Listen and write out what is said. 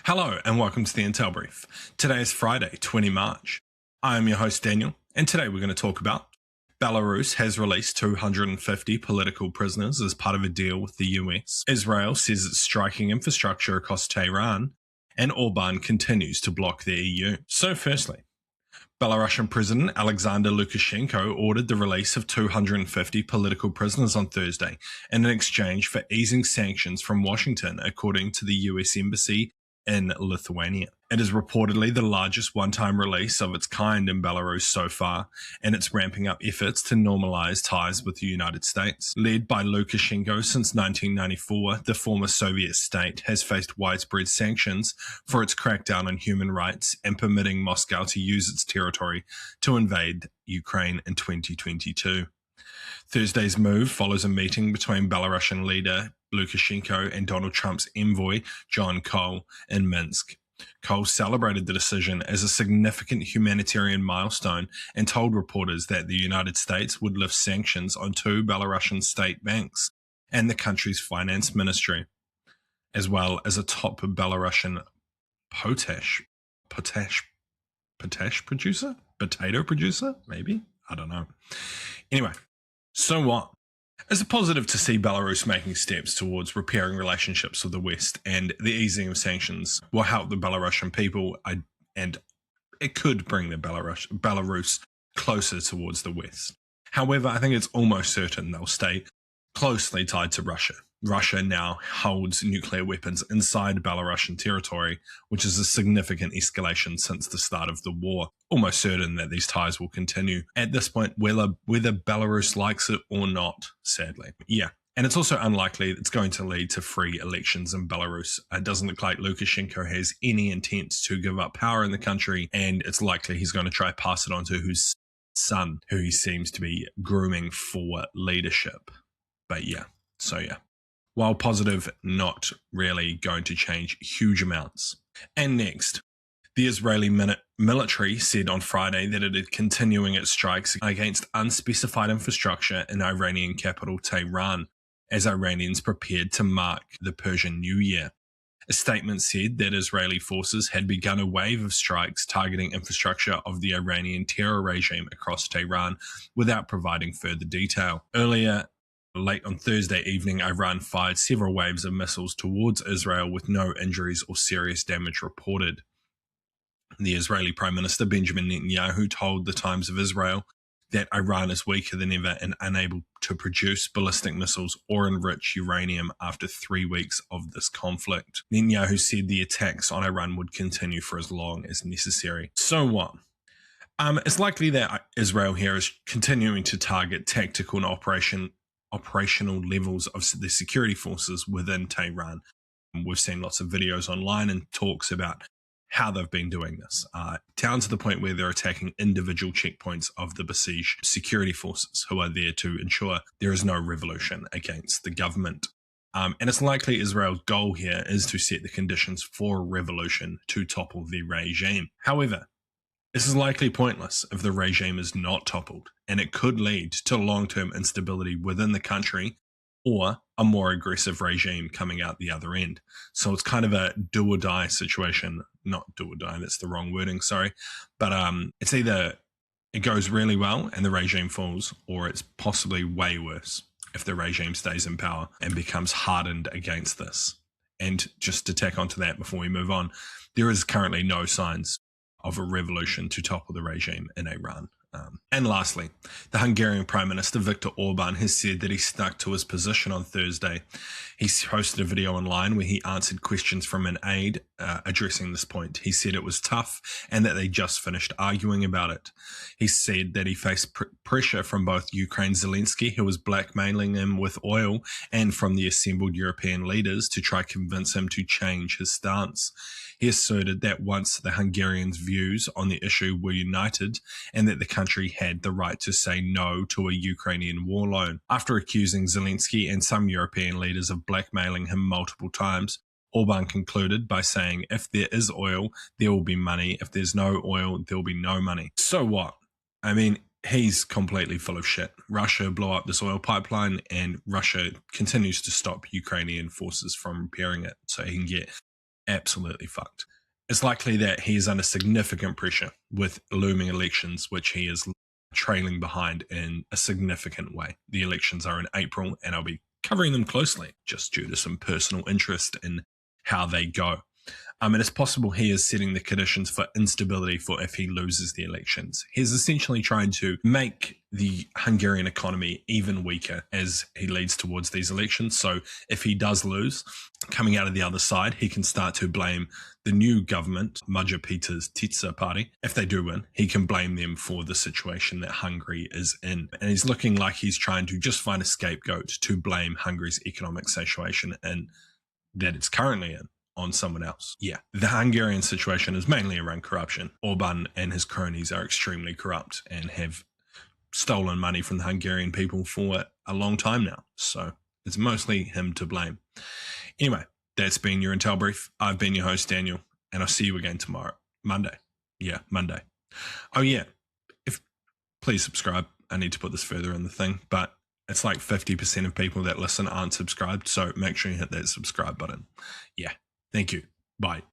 Hello and welcome to the Intel Brief. Today is Friday, 20 March. I am your host Daniel, and today we're going to talk about Belarus has released 250 political prisoners as part of a deal with the US. Israel says it's striking infrastructure across Tehran, and Orban continues to block the EU. So firstly, Belarusian President Alexander Lukashenko ordered the release of 250 political prisoners on Thursday in exchange for easing sanctions from Washington, according to the US Embassy in Lithuania. It is reportedly the largest one-time release of its kind in Belarus so far, and it's ramping up efforts to normalize ties with the United States. Led by Lukashenko since 1994, the former Soviet state has faced widespread sanctions for its crackdown on human rights and permitting Moscow to use its territory to invade Ukraine in 2022. Thursday's move follows a meeting between Belarusian leader Lukashenko and Donald Trump's envoy, John Cole, in Minsk. Cole celebrated the decision as a significant humanitarian milestone and told reporters that the United States would lift sanctions on two Belarusian state banks and the country's finance ministry, as well as a top Belarusian potato producer, maybe? I don't know. Anyway, so what? It's a positive to see Belarus making steps towards repairing relationships with the West, and the easing of sanctions will help the Belarusian people, and it could bring the Belarus closer towards the West. However, I think it's almost certain they'll stay closely tied to Russia. Russia now holds nuclear weapons inside Belarusian territory, which is a significant escalation since the start of the war. Almost certain that these ties will continue at this point, whether Belarus likes it or not, sadly. Yeah. And it's also unlikely it's going to lead to free elections in Belarus. It doesn't look like Lukashenko has any intent to give up power in the country, and it's likely he's going to try to pass it on to his son, who he seems to be grooming for leadership. But yeah. While positive, not really going to change huge amounts. And next, the Israeli military said on Friday that it is continuing its strikes against unspecified infrastructure in Iranian capital Tehran as Iranians prepared to mark the Persian New Year. A statement said that Israeli forces had begun a wave of strikes targeting infrastructure of the Iranian terror regime across Tehran without providing further detail. Late on Thursday evening, Iran fired several waves of missiles towards Israel with no injuries or serious damage reported. The Israeli Prime Minister Benjamin Netanyahu told the Times of Israel that Iran is weaker than ever and unable to produce ballistic missiles or enrich uranium after 3 weeks of this conflict. Netanyahu said the attacks on Iran would continue for as long as necessary. So what? It's likely that Israel here is continuing to target tactical and operational levels of the security forces within Tehran. We've seen lots of videos online and talks about how they've been doing this, down to the point where they're attacking individual checkpoints of the besieged security forces who are there to ensure there is no revolution against the government. And it's likely Israel's goal here is to set the conditions for a revolution to topple the regime. However, this is likely pointless if the regime is not toppled, and it could lead to long-term instability within the country or a more aggressive regime coming out the other end. So it's kind of a do-or-die situation. Not do-or-die, that's the wrong wording, sorry. But it's either it goes really well and the regime falls, or it's possibly way worse if the regime stays in power and becomes hardened against this. And just to tack onto that before we move on, there is currently no signs of a revolution to topple the regime in Iran. And lastly, the Hungarian Prime Minister Viktor Orban has said that he stuck to his position on Thursday. He posted a video online where he answered questions from an aide addressing this point. He said it was tough and that they just finished arguing about it. He said that he faced pressure from both Ukraine's Zelensky, who was blackmailing him with oil, and from the assembled European leaders to try to convince him to change his stance. He asserted that once the Hungarians' views on the issue were united and that the country had the right to say no to a Ukrainian war loan. After accusing Zelensky and some European leaders of blackmailing him multiple times, Orban concluded by saying, if there is oil, there will be money. If there's no oil, there will be no money. So what? I mean, he's completely full of shit. Russia blew up this oil pipeline, and Russia continues to stop Ukrainian forces from repairing it so he can get absolutely fucked. It's likely that he is under significant pressure with looming elections, which he is trailing behind in a significant way. The elections are in April, and I'll be covering them closely just due to some personal interest in how they go. And it's possible he is setting the conditions for instability for if he loses the elections. He's essentially trying to make the Hungarian economy even weaker as he leads towards these elections. So if he does lose, coming out of the other side, he can start to blame the new government, Magyar Péter's Tisza party. If they do win, he can blame them for the situation that Hungary is in. And he's looking like he's trying to just find a scapegoat to blame Hungary's economic situation and that it's currently in on someone else. Yeah, the Hungarian situation is mainly around corruption. Orban and his cronies are extremely corrupt and have stolen money from the Hungarian people for a long time now. So it's mostly him to blame. Anyway, that's been your Intel Brief. I've been your host, Daniel, and I'll see you again tomorrow. Monday. Yeah, Monday. Oh, yeah. Please subscribe. I need to put this further in the thing, but it's like 50% of people that listen aren't subscribed. So make sure you hit that subscribe button. Yeah. Thank you. Bye.